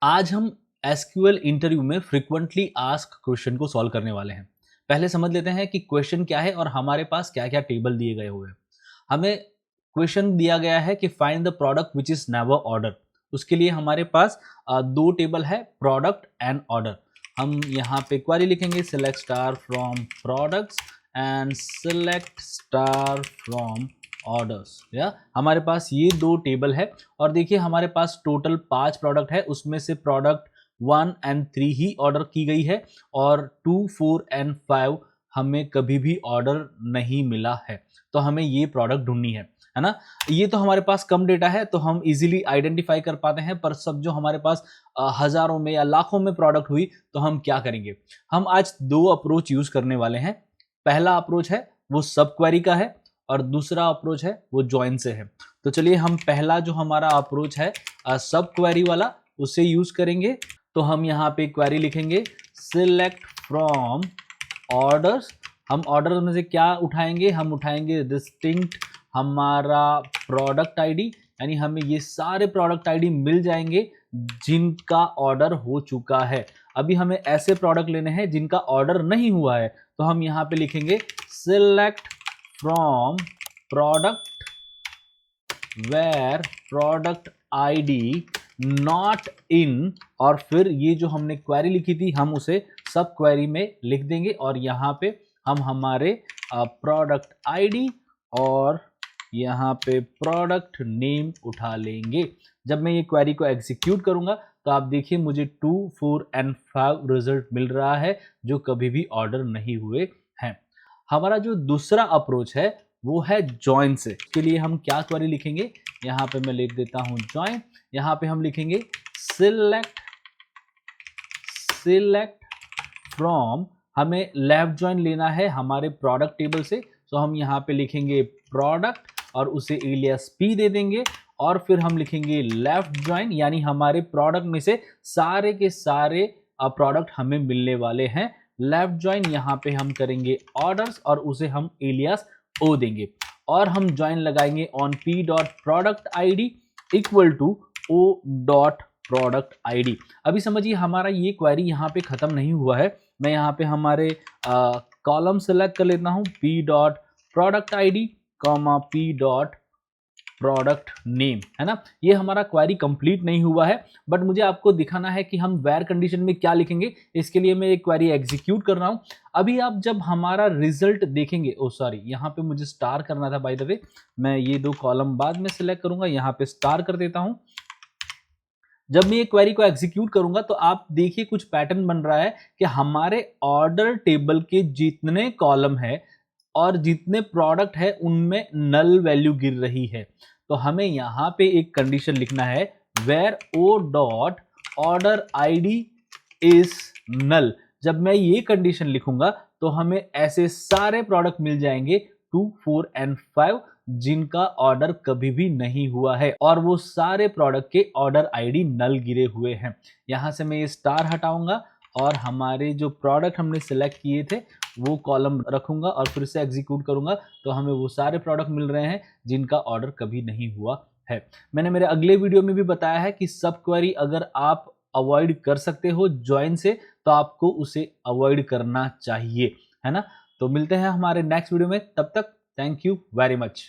आज हम SQL interview में फ्रीक्वेंटली आस्क क्वेश्चन को सॉल्व करने वाले हैं। पहले समझ लेते हैं कि क्वेश्चन क्या है और हमारे पास क्या क्या टेबल दिए गए हुए हैं। हमें क्वेश्चन दिया गया है कि find the product which is never order. उसके लिए हमारे पास दो टेबल है, प्रोडक्ट एंड ऑर्डर। हम यहाँ पे क्वेरी लिखेंगे select star from products and select star from orders. या हमारे पास ये दो टेबल है और देखिए हमारे पास टोटल 5 प्रोडक्ट है, उसमें से प्रोडक्ट 1 एंड 3 ही ऑर्डर की गई है और 2, 4 एंड 5 हमें कभी भी ऑर्डर नहीं मिला है। तो हमें ये प्रोडक्ट ढूंढनी है ना। ये तो हमारे पास कम डेटा है तो हम इजीली आइडेंटिफाई कर पाते हैं, पर सब जो हमारे पास हजारों में या लाखों में प्रोडक्ट हुई तो हम क्या करेंगे। हम आज दो अप्रोच यूज करने वाले हैं। पहला अप्रोच है वो सब क्वेरी का है और दूसरा अप्रोच है वो ज्वाइन से है। तो चलिए हम पहला जो हमारा अप्रोच है सब क्वेरी वाला उसे यूज करेंगे। तो हम यहाँ पे क्वेरी लिखेंगे सिलेक्ट फ्रॉम ऑर्डर्स। हम ऑर्डर में से क्या उठाएंगे, हम उठाएंगे डिस्टिंक्ट हमारा प्रोडक्ट आईडी, यानी हमें ये सारे प्रोडक्ट आईडी मिल जाएंगे जिनका ऑर्डर हो चुका है। अभी हमें ऐसे प्रोडक्ट लेने हैं जिनका ऑर्डर नहीं हुआ है, तो हम यहाँ पे लिखेंगे select from product where product ID not in, और फिर ये जो हमने क्वेरी लिखी थी हम उसे सब क्वेरी में लिख देंगे और यहाँ पे हम हमारे प्रोडक्ट आईडी और यहाँ पे प्रोडक्ट नेम उठा लेंगे। जब मैं ये क्वेरी को एग्जीक्यूट करूंगा तो आप देखिए मुझे 2, 4 एंड 5 रिजल्ट मिल रहा है जो कभी भी ऑर्डर नहीं हुए हैं। हमारा जो दूसरा अप्रोच है वो है ज्वाइन से। इसके लिए हम क्या क्वेरी लिखेंगे, यहाँ पे मैं लिख देता हूँ ज्वाइन। यहाँ पे हम लिखेंगे सिलेक्ट फ्रॉम, हमें लेफ्ट ज्वाइन लेना है हमारे प्रोडक्ट टेबल से, तो हम यहाँ पे लिखेंगे प्रोडक्ट और उसे एलियास पी दे देंगे और फिर हम लिखेंगे लेफ्ट ज्वाइन, यानी हमारे प्रोडक्ट में से सारे के सारे प्रोडक्ट हमें मिलने वाले हैं। लेफ्ट ज्वाइन यहाँ पे हम करेंगे ऑर्डर्स और उसे हम एलियास ओ देंगे और हम ज्वाइन लगाएंगे on P dot product ID equal to O dot product ID. अभी समझिए हमारा ये क्वेरी यहाँ पे खत्म नहीं हुआ है। मैं यहाँ पे हमारे कॉलम सेलेक्ट कर लेता हूँ P dot product ID comma P dot product name, है ना। ये हमारा क्वेरी कंप्लीट नहीं हुआ है, बट मुझे आपको दिखाना है कि हम वेयर कंडीशन में क्या लिखेंगे। इसके लिए मैं एक क्वेरी एग्जीक्यूट कर रहा हूं। अभी आप जब हमारा रिजल्ट देखेंगे, ओ सॉरी यहाँ पे मुझे स्टार करना था बाय द वे, मैं ये दो कॉलम बाद में सिलेक्ट करूंगा, यहाँ पे स्टार कर देता हूं। जब मैं ये क्वेरी को एग्जीक्यूट करूंगा तो आप देखिए कुछ पैटर्न बन रहा है कि हमारे ऑर्डर टेबल के जितने कॉलम है और जितने प्रोडक्ट है उनमें नल वैल्यू गिर रही है। तो हमें यहाँ पे एक कंडीशन लिखना है where O dot order ID is null. जब मैं ये कंडीशन लिखूंगा तो हमें ऐसे सारे प्रोडक्ट मिल जाएंगे 2, 4 एंड 5 जिनका ऑर्डर कभी भी नहीं हुआ है और वो सारे प्रोडक्ट के ऑर्डर आईडी नल गिरे हुए हैं। यहां से मैं ये स्टार हटाऊंगा और हमारे जो प्रोडक्ट हमने सेलेक्ट किए थे वो कॉलम रखूंगा और फिर से एग्जीक्यूट करूंगा तो हमें वो सारे प्रोडक्ट मिल रहे हैं जिनका ऑर्डर कभी नहीं हुआ है। मैंने मेरे अगले वीडियो में भी बताया है कि सब क्वेरी अगर आप अवॉइड कर सकते हो ज्वाइन से तो आपको उसे अवॉइड करना चाहिए, है ना। तो मिलते हैं हमारे नेक्स्ट वीडियो में, तब तक थैंक यू वेरी मच।